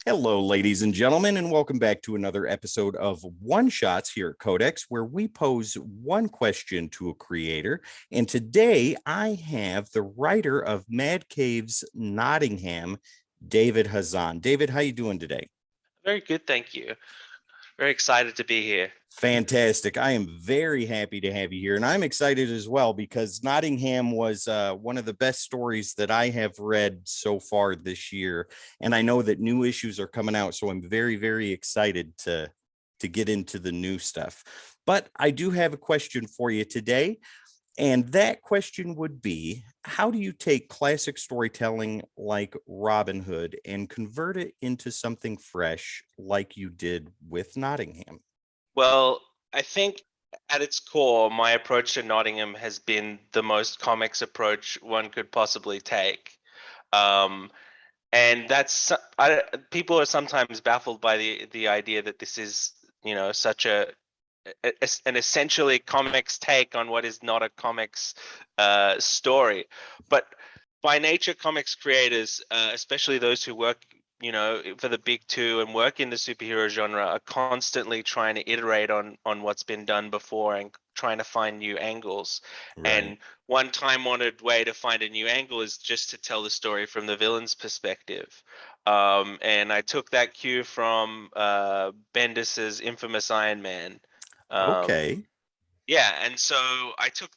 Hello, ladies and gentlemen, and welcome back to another episode of One Shots here at Codex, where we pose one question to a creator. And today I have the writer of Mad Cave's Nottingham, David Hazan. David, how you doing today? Very good, thank you. Very excited to be here. Fantastic. I am very happy to have you here. And I'm excited as well because Nottingham was one of the best stories that I have read so far this year. And I know that new issues are coming out. So I'm very, very excited to get into the new stuff. But I do have a question for you today. And that question would be, how do you take classic storytelling like Robin Hood and convert it into something fresh like you did with Nottingham? Well, I think at its core, my approach to Nottingham has been the most comics approach one could possibly take. Um, and people are sometimes baffled by the idea that this is, such an essentially comics take on what is not a comics story. But by nature, comics creators, especially those who work, for the big two and work in the superhero genre, are constantly trying to iterate on what's been done before and trying to find new angles. Right. And one time-honored way to find a new angle is just to tell the story from the villain's perspective. And I took that cue from Bendis's infamous Iron Man. Okay. Yeah, and so I took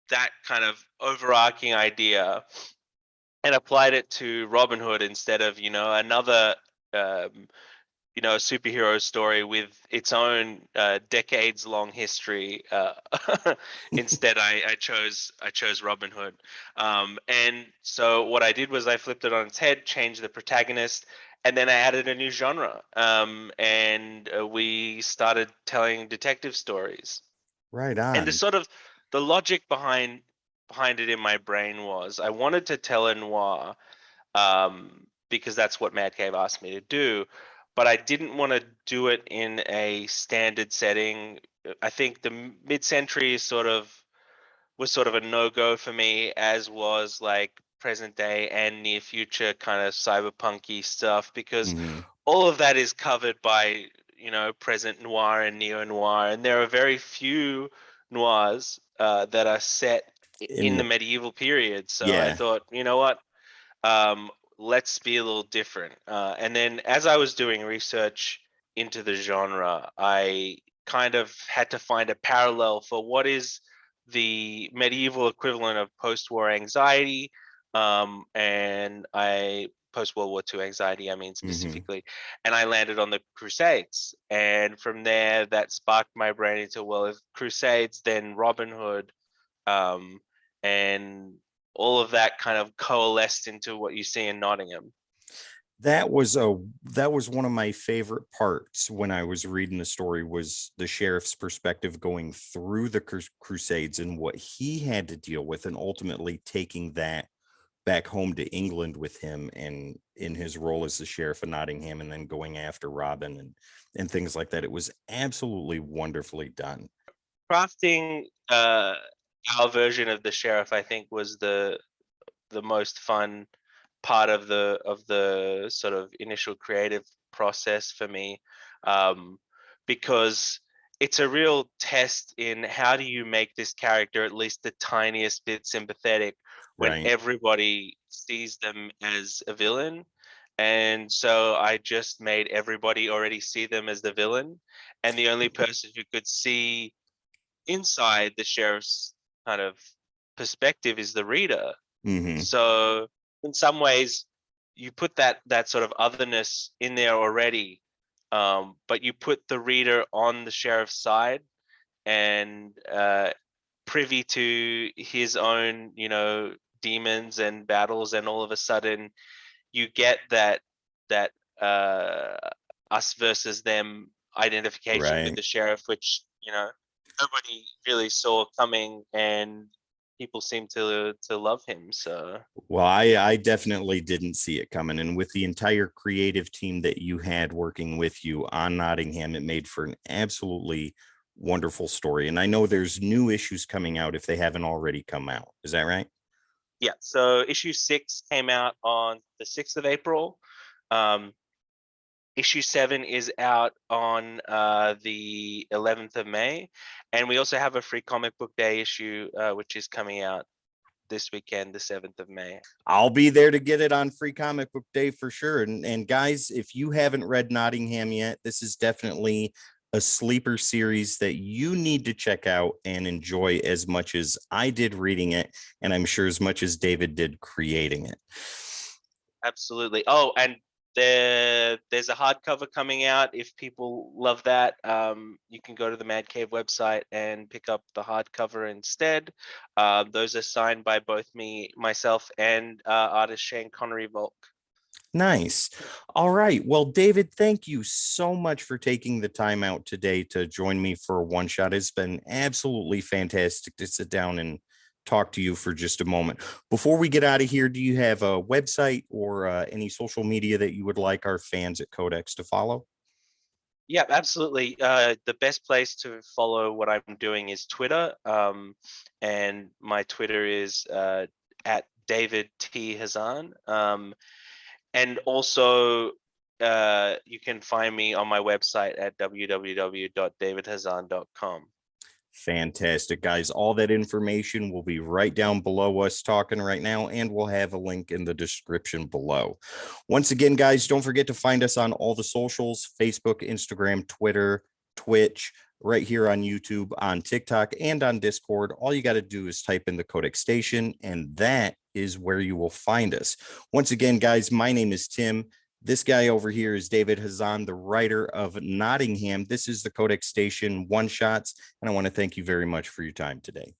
that kind of overarching idea and applied it to Robin Hood instead of, another, superhero story with its own decades-long history. Instead, I chose Robin Hood, and so what I did was I flipped it on its head, changed the protagonist, and then I added a new genre, and we started telling detective stories. Right And on. the logic behind it in my brain was I wanted to tell a noir, because that's what Mad Cave asked me to do, but I didn't want to do it in a standard setting. I think the mid-century was sort of a no-go for me, as was like present day and near future kind of cyberpunky stuff, because Mhm. all of that is covered by, present noir and neo noir, and there are very few noirs that are set In in the the medieval period. So I Yeah. thought, you know what, let's be a little different. And then as I was doing research into the genre, I kind of had to find a parallel for what is the medieval equivalent of post-war anxiety, and I post-World War II anxiety, I mean Mhm. specifically, and I landed on the Crusades. And from there, that sparked my brain into, well, if Crusades, then Robin Hood, um, and all of that kind of coalesced into what you see in Nottingham. That was one of my favorite parts when I was reading the story, was the sheriff's perspective going through the Crusades and what he had to deal with, and ultimately taking that back home to England with him, and in his role as the sheriff of Nottingham, and then going after Robin and things like that. It was absolutely wonderfully done. Crafting our version of the sheriff, I think, was the most fun part of the sort of initial creative process for me, um, because it's a real test in how do you make this character at least the tiniest bit sympathetic when Right. everybody sees them as a villain. And so I just made everybody already see them as the villain, and the only person who could see inside the sheriff's kind of perspective is the reader. Hmm. So in some ways, you put that sort of otherness in there already, but you put the reader on the sheriff's side and privy to his own, demons and battles, and all of a sudden you get that uh, us versus them identification with Right. the sheriff, which nobody really saw coming, and people seem to love him. So Well, I definitely didn't see it coming. And with the entire creative team that you had working with you on Nottingham, it made for an absolutely wonderful story. And I know there's new issues coming out if they haven't already come out. Is that right? yeah, so issue 6 came out on the 6th of April. Um, issue 7 is out on the 11th of May, and we also have a free comic book day issue which is coming out this weekend, the 7th of May. I'll be there to get it on Free Comic Book Day for sure. And guys, if you haven't read Nottingham yet, this is definitely a sleeper series that you need to check out and enjoy as much as I did reading it, and I'm sure as much as David did creating it. Absolutely. Oh, and there's a hardcover coming out. If people love that, you can go to the Mad Cave website and pick up the hardcover instead. Those are signed by both myself, and artist Shane Connery Volk. Nice. All right. Well, David, thank you so much for taking the time out today to join me for a one shot. It's been absolutely fantastic to sit down and talk to you for just a moment. Before we get out of here, do you have a website or any social media that you would like our fans at Codex to follow? Yeah, absolutely. The best place to follow what I'm doing is Twitter. And my Twitter is at David T. Hazan. And also, you can find me on my website at www.davidhazan.com. Fantastic, guys. All that information will be right down below us talking right now, and we'll have a link in the description below. Once again, guys, don't forget to find us on all the socials: Facebook, Instagram, Twitter, Twitch, right here on YouTube, on TikTok, and on Discord. All you got to do is type in the Codex Station, and that is where you will find us. Once again, guys, my name is Tim. This guy over here is David Hazan, the writer of Nottingham. This is the Codex Station One Shots, and I want to thank you very much for your time today.